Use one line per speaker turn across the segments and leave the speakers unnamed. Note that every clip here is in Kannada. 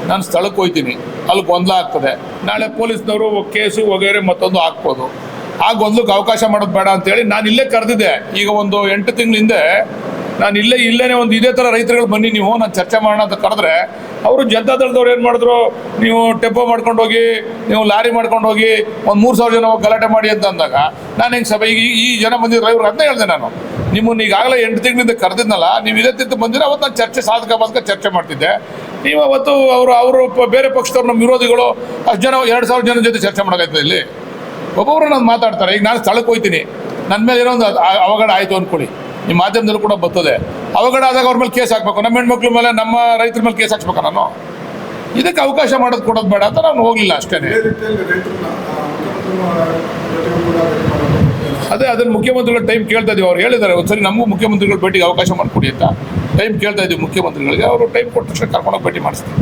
ನಾನು ಸ್ಥಳಕ್ಕೆ ಹೋಗ್ತೀನಿ, ಅಲ್ಲಿ ಗೊಂದಲ ಆಗ್ತದೆ, ನಾಳೆ ಪೊಲೀಸ್ನವರು ಕೇಸು ವಗೈರೆ ಮತ್ತೊಂದು ಹಾಕ್ಬೋದು. ಆ ಗೊಂದಲಕ್ಕೆ ಅವಕಾಶ ಮಾಡೋದು ಬೇಡ ಅಂತೇಳಿ ನಾನು ಇಲ್ಲೇ ಕರೆದಿದ್ದೆ. ಈಗ ಒಂದು 8 ತಿಂಗಳ ಹಿಂದೆ ನಾನು ಇಲ್ಲೇನೆ ಒಂದು ಇದೇ ಥರ ರೈತರುಗಳು ಬನ್ನಿ ನೀವು ನಾನು ಚರ್ಚೆ ಮಾಡೋಣ ಅಂತ ಕರೆದ್ರೆ ಅವರು ಜನತಾದಳದವ್ರು ಏನು ಮಾಡಿದ್ರು, ನೀವು ಟೆಂಪೋ ಮಾಡ್ಕೊಂಡು ಹೋಗಿ, ನೀವು ಲಾರಿ ಮಾಡ್ಕೊಂಡು ಹೋಗಿ ಒಂದು 3,000 ಜನ ಗಲಾಟೆ ಮಾಡಿ ಅಂತ ಅಂದಾಗ ನಾನು ಹೆಂಗೆ ಸಭೆ ಈ ಜನ ಬಂದಿದ್ರು ಇವ್ರು ಅದನ್ನೇ ಹೇಳಿದೆ. ನಾನು ನಿಮ್ಮನ್ನು ಈಗಾಗಲೇ 8 ತಿಂಗಳಿಂದ ಕರೆದಿದ್ನಲ್ಲ, ನೀವು ಇದೇ ತಿಂತು ಬಂದಿರೋ ಅವತ್ತು ನಾನು ಸಾಧಕ ಚರ್ಚೆ ಮಾಡ್ತಿದ್ದೆ. ನೀವು ಅವತ್ತು ಅವರು ಬೇರೆ ಪಕ್ಷದವ್ರು ನಮ್ಮ ವಿರೋಧಿಗಳು ಅಷ್ಟು ಜನ 2,000 ಜನ ಜೊತೆ ಚರ್ಚೆ ಮಾಡೋಕ್ಕಾಯ್ತದೆ. ಇಲ್ಲಿ ಒಬ್ಬೊಬ್ಬರು ನಾನು ಮಾತಾಡ್ತಾರೆ. ಈಗ ನಾನು ಸ್ಥಳಕ್ಕೆ ಹೋಗ್ತೀನಿ, ನನ್ನ ಮೇಲೆ ಏನೋ ಒಂದು ಅವಘಡ ಆಯಿತು ಅಂದ್ಕೊಳ್ಳಿ, ನಿಮ್ಮ ಮಾಧ್ಯಮದಲ್ಲೂ ಕೂಡ ಬರ್ತದೆ. ಅವಘಡ ಆದಾಗ ಅವ್ರ ಮೇಲೆ ಕೇಸ್ ಹಾಕಬೇಕು, ನಮ್ಮ ಹೆಣ್ಮಕ್ಳ ಮೇಲೆ ನಮ್ಮ ರೈತರ ಮೇಲೆ ಕೇಸ್ ಹಾಕ್ಸ್ಬೇಕಾ? ನಾನು ಇದಕ್ಕೆ ಅವಕಾಶ ಮಾಡೋದು ಕೊಡೋದು ಬೇಡ ಅಂತ ನಾನು ಹೋಗಲಿಲ್ಲ ಅಷ್ಟೇ. ಅದನ್ನು ಮುಖ್ಯಮಂತ್ರಿಗಳು ಟೈಮ್ ಕೇಳ್ತಾ ಇದೀವಿ. ಅವ್ರು ಹೇಳಿದ್ದಾರೆ ಒಂದ್ಸರಿ ನಮಗೂ ಮುಖ್ಯಮಂತ್ರಿಗಳು ಭೇಟಿಗೆ ಅವಕಾಶ ಮಾಡಿಕೊಡಿ ಅಂತ ಟೈಮ್ ಕೇಳ್ತಾ ಇದ್ದೀವಿ ಮುಖ್ಯಮಂತ್ರಿಗಳಿಗೆ. ಅವರು ಟೈಮ್ ಕೊಟ್ಟ ತಕ್ಷಣ ಕರ್ಕೊಂಡೋಗಿ ಭೇಟಿ ಮಾಡಿಸ್ತೀವಿ.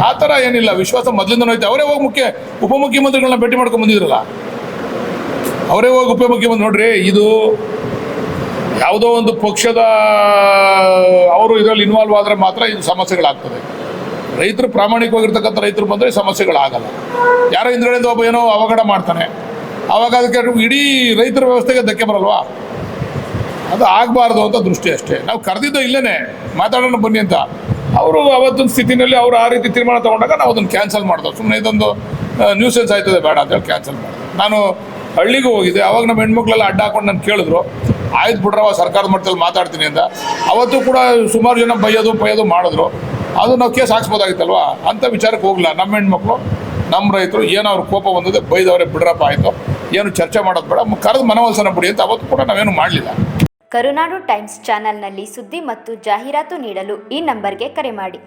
ಆ ಥರ ಏನಿಲ್ಲ, ವಿಶ್ವಾಸ ಮೊದಲಿಂದನೂ ಐತೆ. ಅವರೇ ಹೋಗಿ ಉಪಮುಖ್ಯಮಂತ್ರಿಗಳನ್ನ ಭೇಟಿ ಮಾಡ್ಕೊಂಡು ಬಂದಿದ್ರಲ್ಲ, ಅವರೇ ಹೋಗಿ ಉಪಮುಖ್ಯಮಂತ್ರಿ ನೋಡ್ರಿ, ಇದು ಯಾವುದೋ ಒಂದು ಪಕ್ಷದ ಅವರು ಇದರಲ್ಲಿ ಇನ್ವಾಲ್ವ್ ಆದರೆ ಮಾತ್ರ ಇದು ಸಮಸ್ಯೆಗಳಾಗ್ತದೆ. ರೈತರು ಪ್ರಾಮಾಣಿಕವಾಗಿರ್ತಕ್ಕಂಥ ರೈತರು ಬಂದರೆ ಸಮಸ್ಯೆಗಳಾಗಲ್ಲ. ಯಾರೋ ಹಿಂದ್ಗಡೆಯಿಂದ ಒಬ್ಬ ಏನೋ ಅವಘಡ ಮಾಡ್ತಾನೆ, ಆವಾಗ ಅದಕ್ಕೆ ಇಡೀ ರೈತರ ವ್ಯವಸ್ಥೆಗೆ ಧಕ್ಕೆ ಬರಲ್ವಾ? ಅದು ಆಗಬಾರ್ದು ಅಂತ ದೃಷ್ಟಿ ಅಷ್ಟೇ. ನಾವು ಕರೆದಿದ್ದು ಇಲ್ಲೇ ಮಾತಾಡೋಣ ಬನ್ನಿ ಅಂತ. ಅವರು ಅವತ್ತೊಂದು ಸ್ಥಿತಿನಲ್ಲಿ ಅವರು ಆ ರೀತಿ ತೀರ್ಮಾನ ತೊಗೊಂಡಾಗ ನಾವು ಅದನ್ನು ಕ್ಯಾನ್ಸಲ್ ಮಾಡಿದೆವು. ಸುಮ್ಮನೆ ಇದೊಂದು ನ್ಯೂಸೆನ್ಸ್ ಆಯ್ತದೆ ಬೇಡ ಅಂತೇಳಿ ಕ್ಯಾನ್ಸಲ್ ಮಾಡಿದೆ. ನಾನು ಹಳ್ಳಿಗೂ ಹೋಗಿದ್ದೆ, ಅವಾಗ ನಮ್ಮ ಹೆಣ್ಮಕ್ಳೆಲ್ಲ ಅಡ್ಡ ಹಾಕೊಂಡು ನಾನು ಕೇಳಿದ್ರು, ಆಯ್ತು ಬಿಡ್ರವ ಸರ್ಕಾರದ ಮಟ್ಟದಲ್ಲಿ ಮಾತಾಡ್ತೀನಿ ಅಂತ. ಅವತ್ತು ಕೂಡ ಸುಮಾರು ಜನ ಬೈಯೋದು ಮಾಡಿದ್ರು. ಅದು ನಾವು ಕೇಸ್ ಹಾಕ್ಸ್ಬೋದಾಗಿತ್ತಲ್ವ ಅಂತ ವಿಚಾರಕ್ಕೆ ಹೋಗಲಿಲ್ಲ. ನಮ್ಮ ಹೆಣ್ಮಕ್ಳು ನಮ್ಮ ರೈತರು ಏನೋ ಅವ್ರ ಕೋಪ ಬಂದಿದೆ, ಬೈದವರೇ ಬಿಡ್ರಪ್ಪ ಆಯಿತು, ಏನು ಚರ್ಚೆ ಮಾಡೋದು ಬೇಡ, ಕರೆದು ಮನವೊಲಿಸೋಣ ಬಿಡಿ ಅಂತ ಅವತ್ತು ಕೂಡ ನಾವೇನು ಮಾಡಲಿಲ್ಲ.
ಕರುನಾಡು ಟೈಮ್ಸ್ ಚಾನೆಲ್ನಲ್ಲಿ ಸುದ್ದಿ ಮತ್ತು ಜಾಹೀರಾತು ನೀಡಲು ಈ ನಂಬರ್ಗೆ ಕರೆ ಮಾಡಿ.